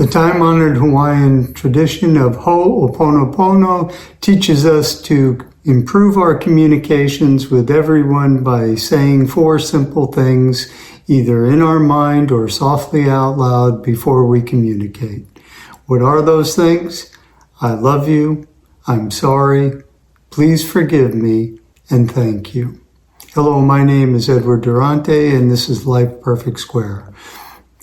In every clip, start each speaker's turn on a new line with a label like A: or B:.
A: The time-honored Hawaiian tradition of Ho'oponopono teaches us to improve our communications with everyone by saying 4 simple things, either in our mind or softly out loud before we communicate. What are those things? I love you, I'm sorry, please forgive me, and thank you. Hello, my name is Edward Durante, and this is Life Perfect Square.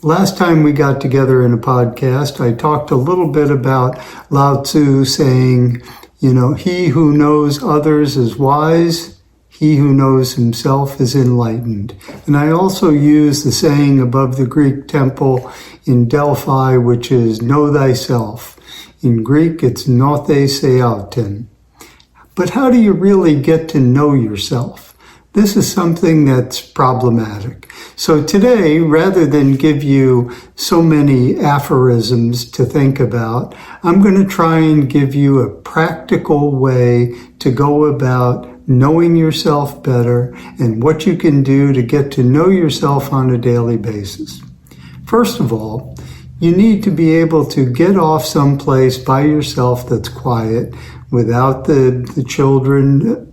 A: Last time we got together in a podcast, I talked a little bit about Lao Tzu saying, he who knows others is wise, he who knows himself is enlightened. And I also used the saying above the Greek temple in Delphi, which is know thyself. In Greek, it's note seautin. But how do you really get to know yourself? This is something that's problematic. So today, rather than give you so many aphorisms to think about, I'm going to try and give you a practical way to go about knowing yourself better and what you can do to get to know yourself on a daily basis. First of all, you need to be able to get off someplace by yourself that's quiet without the children,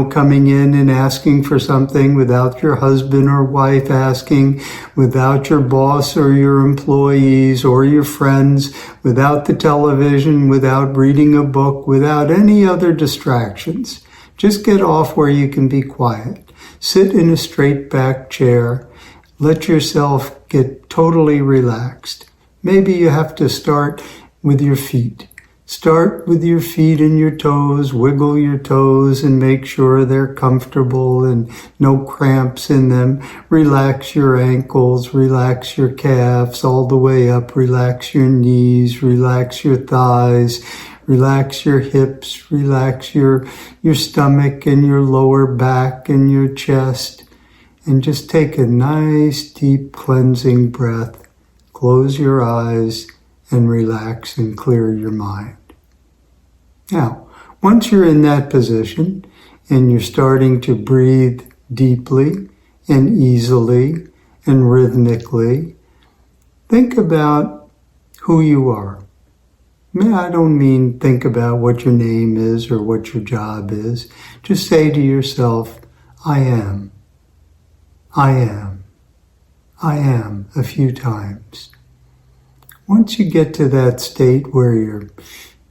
A: coming in and asking for something, without your husband or wife asking, without your boss or your employees or your friends, without the television, without reading a book, without any other distractions. Just get off where you can be quiet. Sit in a straight back chair. Let yourself get totally relaxed. Maybe you have to start with your feet. Start with your feet and your toes, wiggle your toes and make sure they're comfortable and no cramps in them. Relax your ankles, relax your calves all the way up, relax your knees, relax your thighs, relax your hips, relax your stomach and your lower back and your chest. And just take a nice deep cleansing breath. Close your eyes and relax and clear your mind. Now, once you're in that position and you're starting to breathe deeply and easily and rhythmically, think about who you are. I don't mean think about what your name is or what your job is. Just say to yourself, I am. I am. I am a few times. Once you get to that state where you're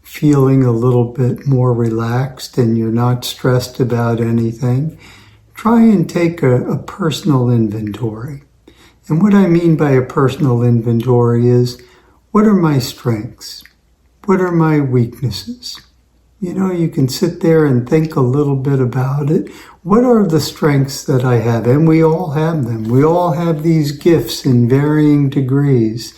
A: feeling a little bit more relaxed and you're not stressed about anything, try and take a personal inventory. And what I mean by a personal inventory is, what are my strengths? What are my weaknesses? You can sit there and think a little bit about it. What are the strengths that I have? And we all have them. We all have these gifts in varying degrees.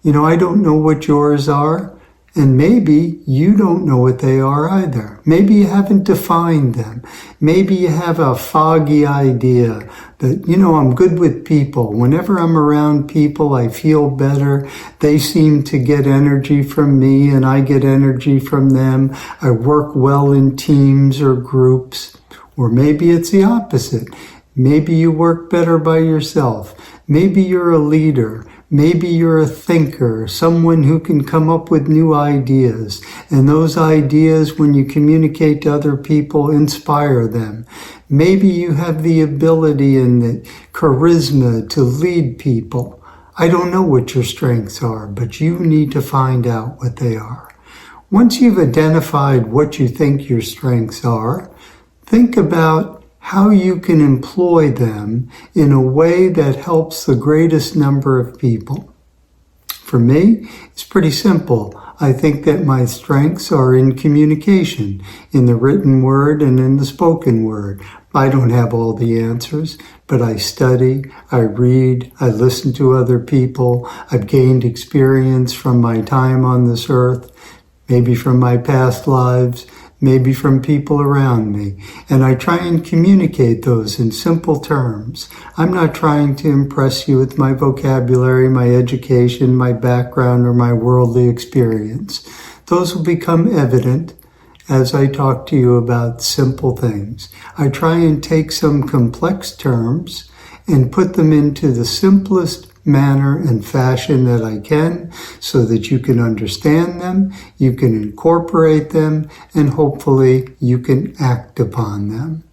A: I don't know what yours are, and maybe you don't know what they are either. Maybe you haven't defined them. Maybe you have a foggy idea that, I'm good with people. Whenever I'm around people, I feel better. They seem to get energy from me, and I get energy from them. I work well in teams or groups. Or maybe it's the opposite. Maybe you work better by yourself. Maybe you're a leader. Maybe you're a thinker, someone who can come up with new ideas. And those ideas, when you communicate to other people, inspire them. Maybe you have the ability and the charisma to lead people. I don't know what your strengths are, but you need to find out what they are. Once you've identified what you think your strengths are, think about how you can employ them in a way that helps the greatest number of people. For me, it's pretty simple. I think that my strengths are in communication, in the written word and in the spoken word. I don't have all the answers, but I study, I read, I listen to other people. I've gained experience from my time on this earth, maybe from my past lives, maybe from people around me, and I try and communicate those in simple terms. I'm not trying to impress you with my vocabulary, my education, my background, or my worldly experience. Those will become evident as I talk to you about simple things. I try and take some complex terms and put them into the simplest manner and fashion that I can so that you can understand them, you can incorporate them, and hopefully you can act upon them.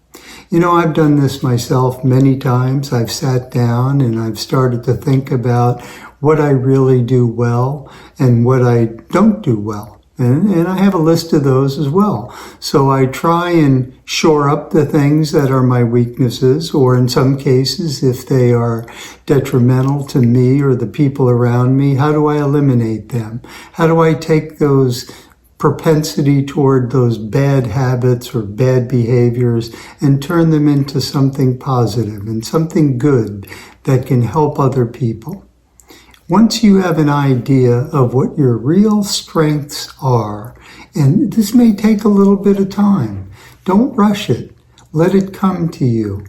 A: You know, I've done this myself many times. I've sat down and I've started to think about what I really do well and what I don't do well. And I have a list of those as well. So I try and shore up the things that are my weaknesses, or in some cases, if they are detrimental to me or the people around me, how do I eliminate them? How do I take those propensity toward those bad habits or bad behaviors and turn them into something positive and something good that can help other people? Once you have an idea of what your real strengths are, and this may take a little bit of time, don't rush it. Let it come to you.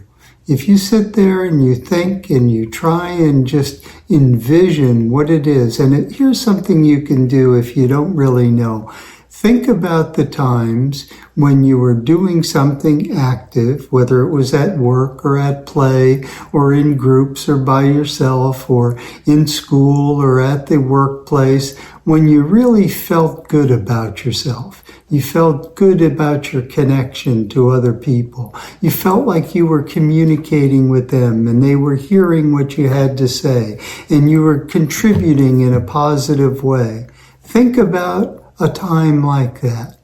A: If you sit there and you think and you try and just envision what it is, and here's something you can do if you don't really know. Think about the times when you were doing something active, whether it was at work or at play or in groups or by yourself or in school or at the workplace, when you really felt good about yourself. You felt good about your connection to other people. You felt like you were communicating with them and they were hearing what you had to say and you were contributing in a positive way. Think about a time like that.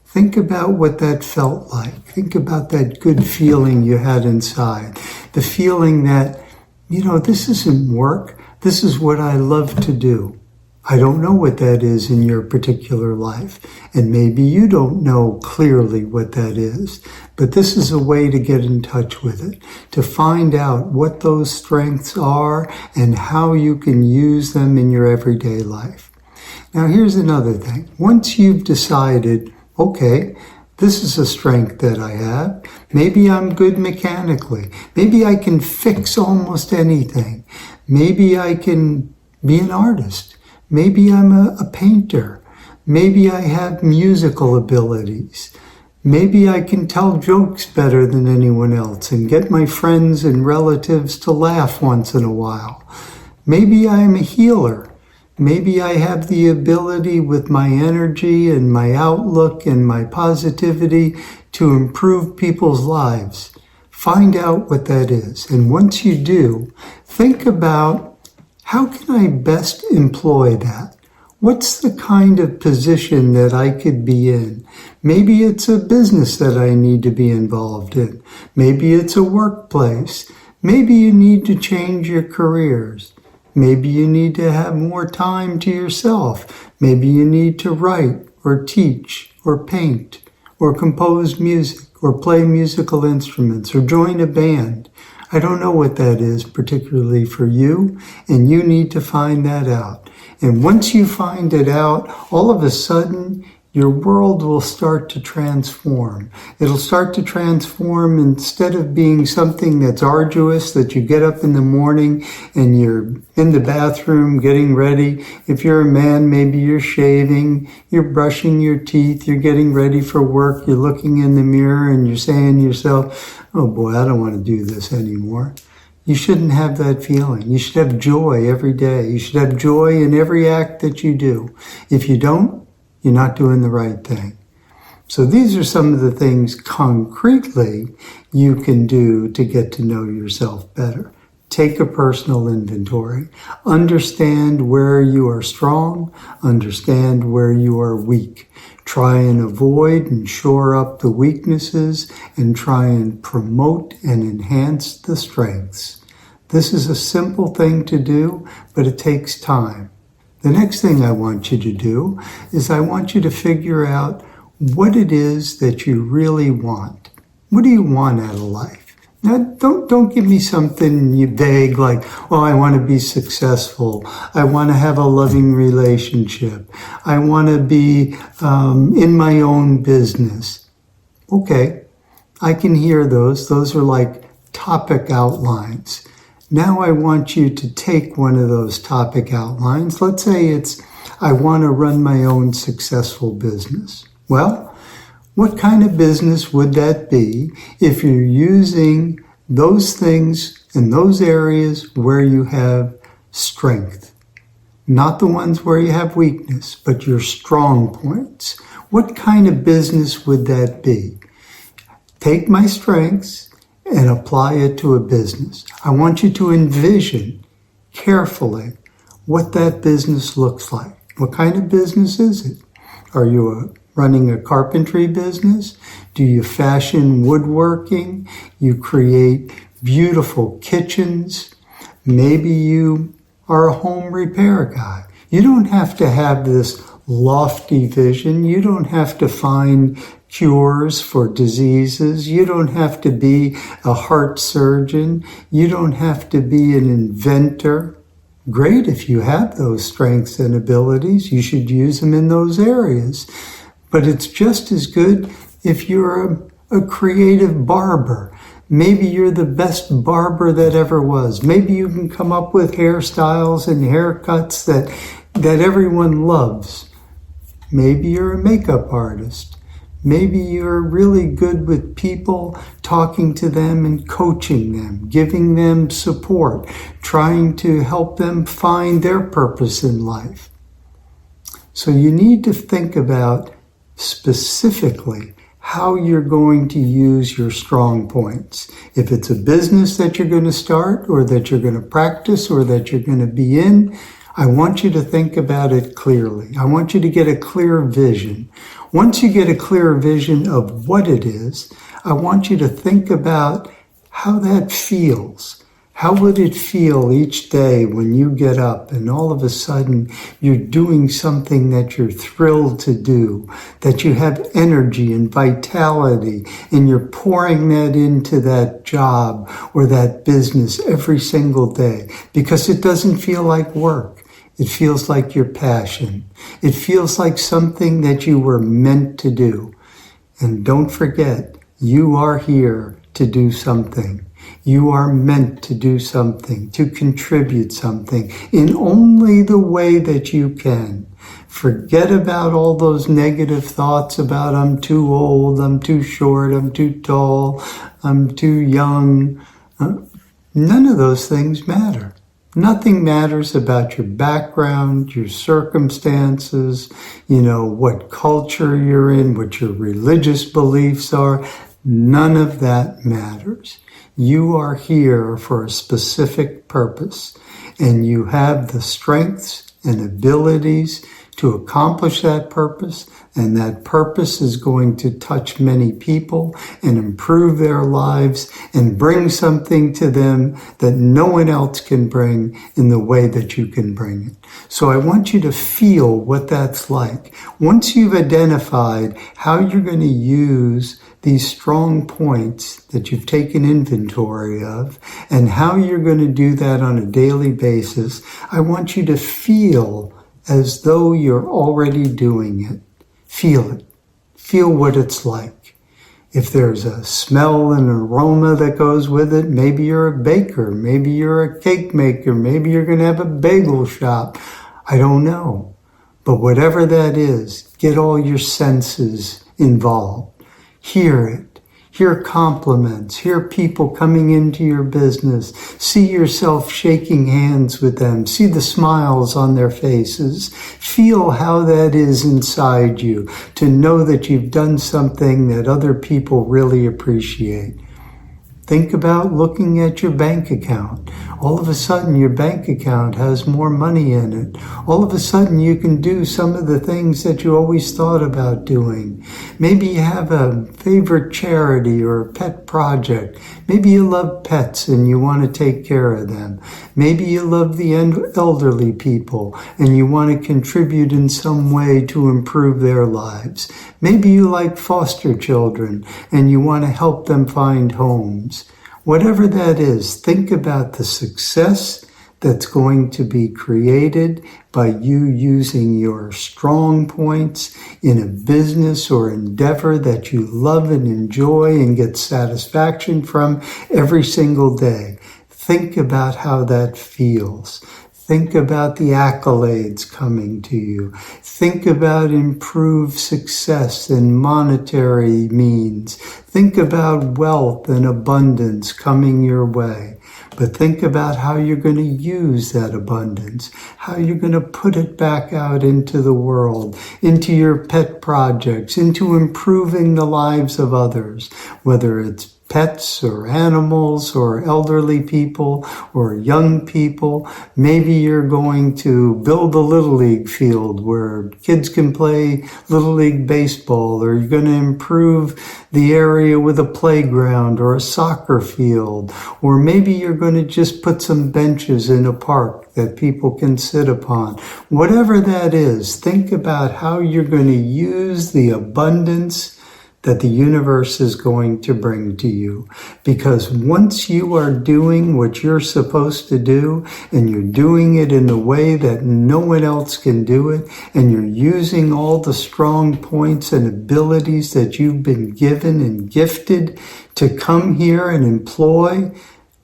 A: Think about what that felt like. Think about that good feeling you had inside. The feeling that, this isn't work. This is what I love to do. I don't know what that is in your particular life. And maybe you don't know clearly what that is. But this is a way to get in touch with it, to find out what those strengths are and how you can use them in your everyday life. Now, here's another thing. Once you've decided, okay, this is a strength that I have. Maybe I'm good mechanically. Maybe I can fix almost anything. Maybe I can be an artist. Maybe I'm a painter. Maybe I have musical abilities. Maybe I can tell jokes better than anyone else and get my friends and relatives to laugh once in a while. Maybe I'm a healer. Maybe I have the ability with my energy and my outlook and my positivity to improve people's lives. Find out what that is. And once you do, think about how can I best employ that? What's the kind of position that I could be in? Maybe it's a business that I need to be involved in. Maybe it's a workplace. Maybe you need to change your careers. Maybe you need to have more time to yourself. Maybe you need to write or teach or paint or compose music or play musical instruments or join a band. I don't know what that is particularly for you, and you need to find that out. And once you find it out, all of a sudden, your world will start to transform. It'll start to transform instead of being something that's arduous, that you get up in the morning and you're in the bathroom getting ready. If you're a man, maybe you're shaving, you're brushing your teeth, you're getting ready for work, you're looking in the mirror and you're saying to yourself, oh boy, I don't want to do this anymore. You shouldn't have that feeling. You should have joy every day. You should have joy in every act that you do. If you don't, you're not doing the right thing. So these are some of the things concretely you can do to get to know yourself better. Take a personal inventory. Understand where you are strong. Understand where you are weak. Try and avoid and shore up the weaknesses and try and promote and enhance the strengths. This is a simple thing to do, but it takes time. The next thing I want you to do is I want you to figure out what it is that you really want. What do you want out of life? Now, don't give me something vague like, oh, I want to be successful. I want to have a loving relationship. I want to be in my own business. Okay, I can hear those. Those are like topic outlines. Now I want you to take one of those topic outlines. Let's say it's, I want to run my own successful business. Well, what kind of business would that be if you're using those things in those areas where you have strength. Not the ones where you have weakness, but your strong points. What kind of business would that be? Take my strengths and apply it to a business. I want you to envision carefully what that business looks like. What kind of business is it? Are you running a carpentry business? Do you fashion woodworking? You create beautiful kitchens? Maybe you are a home repair guy. You don't have to have this lofty vision. You don't have to find cures for diseases. You don't have to be a heart surgeon. You don't have to be an inventor. Great if you have those strengths and abilities. You should use them in those areas. But it's just as good if you're a creative barber. Maybe you're the best barber that ever was. Maybe you can come up with hairstyles and haircuts that everyone loves. Maybe you're a makeup artist. Maybe you're really good with people, talking to them and coaching them, giving them support, trying to help them find their purpose in life. So you need to think about specifically how you're going to use your strong points. If it's a business that you're going to start or that you're going to practice or that you're going to be in, I want you to think about it clearly. I want you to get a clear vision. Once you get a clear vision of what it is, I want you to think about how that feels. How would it feel each day when you get up and all of a sudden you're doing something that you're thrilled to do, that you have energy and vitality, and you're pouring that into that job or that business every single day because it doesn't feel like work. It feels like your passion. It feels like something that you were meant to do. And don't forget, you are here to do something. You are meant to do something, to contribute something in only the way that you can. Forget about all those negative thoughts about I'm too old, I'm too short, I'm too tall, I'm too young. None of those things matter. Nothing matters about your background, your circumstances, what culture you're in, what your religious beliefs are. None of that matters. You are here for a specific purpose, and you have the strengths and abilities to accomplish that purpose, and that purpose is going to touch many people and improve their lives and bring something to them that no one else can bring in the way that you can bring it. So I want you to feel what that's like. Once you've identified how you're going to use these strong points that you've taken inventory of and how you're going to do that on a daily basis, I want you to feel as though you're already doing it. Feel it. Feel what it's like. If there's a smell and aroma that goes with it, maybe you're a baker, maybe you're a cake maker, maybe you're going to have a bagel shop. I don't know. But whatever that is, get all your senses involved. Hear it. Hear compliments. Hear people coming into your business. See yourself shaking hands with them. See the smiles on their faces. Feel how that is inside you to know that you've done something that other people really appreciate. Think about looking at your bank account. All of a sudden, your bank account has more money in it. All of a sudden, you can do some of the things that you always thought about doing. Maybe you have a favorite charity or a pet project. Maybe you love pets and you want to take care of them. Maybe you love the elderly people and you want to contribute in some way to improve their lives. Maybe you like foster children and you want to help them find homes. Whatever that is, think about the success that's going to be created by you using your strong points in a business or endeavor that you love and enjoy and get satisfaction from every single day. Think about how that feels. Think about the accolades coming to you. Think about improved success and monetary means. Think about wealth and abundance coming your way. but think about how you're going to use that abundance, how you're going to put it back out into the world, into your pet projects, into improving the lives of others, whether it's pets or animals or elderly people or young people. Maybe you're going to build a Little League field where kids can play Little League baseball, or you're going to improve the area with a playground or a soccer field, or maybe you're going to just put some benches in a park that people can sit upon. Whatever that is, think about how you're going to use the abundance that the universe is going to bring to you. Because once you are doing what you're supposed to do, and you're doing it in a way that no one else can do it, and you're using all the strong points and abilities that you've been given and gifted to come here and employ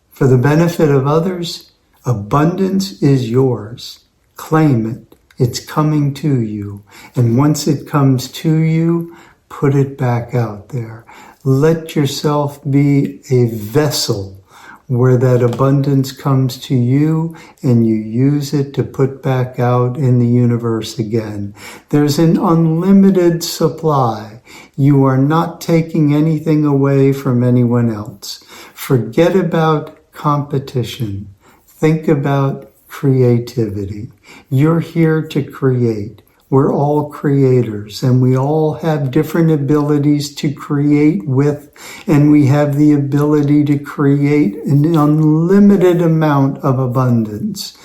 A: for the benefit of others, abundance is yours. Claim it. It's coming to you. And once it comes to you, put it back out there. Let yourself be a vessel where that abundance comes to you and you use it to put back out in the universe again. There's an unlimited supply. You are not taking anything away from anyone else. Forget about competition. Think about creativity. You're here to create. We're all creators, and we all have different abilities to create with, and we have the ability to create an unlimited amount of abundance.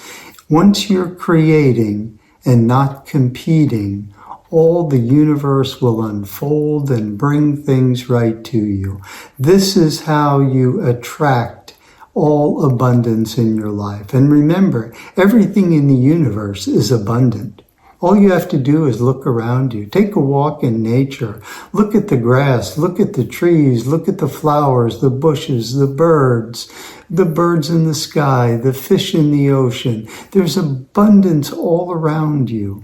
A: Once you're creating and not competing, all the universe will unfold and bring things right to you. This is how you attract all abundance in your life. And remember, everything in the universe is abundant. All you have to do is look around you. Take a walk in nature. Look at the grass. Look at the trees. Look at the flowers, the bushes, the birds in the sky, the fish in the ocean. There's abundance all around you.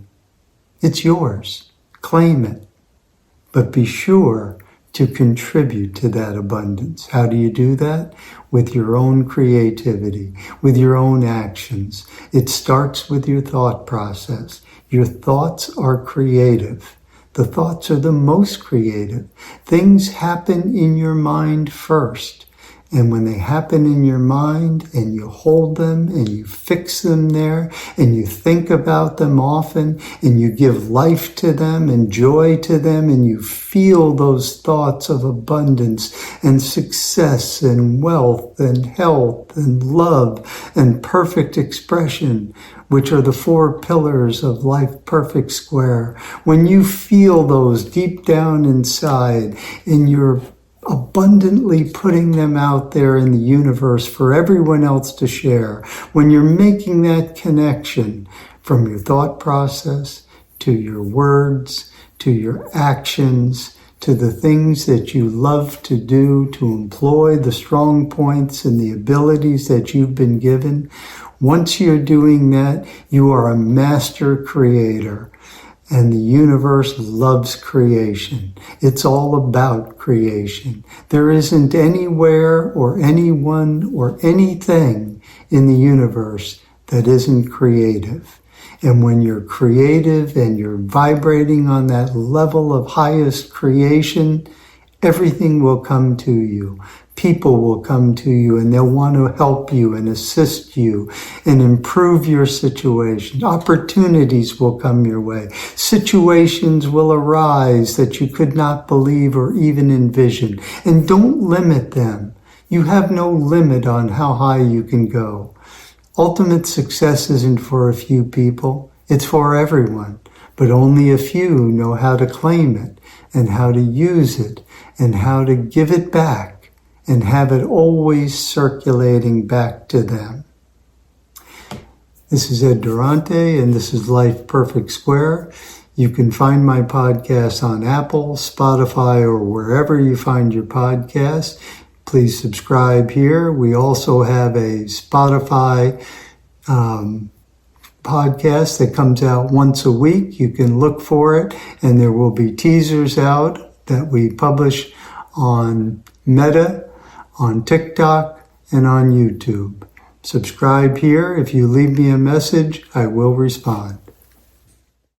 A: It's yours. Claim it. But be sure to contribute to that abundance. How do you do that? With your own creativity, with your own actions. It starts with your thought process. Your thoughts are creative. The thoughts are the most creative. Things happen in your mind first. And when they happen in your mind and you hold them and you fix them there and you think about them often and you give life to them and joy to them and you feel those thoughts of abundance and success and wealth and health and love and perfect expression, which are the 4 pillars of Life Perfect Square. When you feel those deep down inside and you're abundantly putting them out there in the universe for everyone else to share, when you're making that connection from your thought process to your words, to your actions, to the things that you love to do, to employ the strong points and the abilities that you've been given, once you're doing that, you are a master creator. And the universe loves creation. It's all about creation. There isn't anywhere or anyone or anything in the universe that isn't creative. And when you're creative and you're vibrating on that level of highest creation, everything will come to you. People will come to you and they'll want to help you and assist you and improve your situation. Opportunities will come your way. Situations will arise that you could not believe or even envision. And don't limit them. You have no limit on how high you can go. Ultimate success isn't for a few people. It's for everyone. But only a few know how to claim it and how to use it and how to give it back and have it always circulating back to them. This is Ed Durante, and this is Life Perfect Square. You can find my podcast on Apple, Spotify, or wherever you find your podcast. Please subscribe here. We also have a Spotify podcast that comes out once a week. You can look for it, and there will be teasers out that we publish on Meta, on TikTok, and on YouTube. Subscribe here. If you leave me a message, I will respond.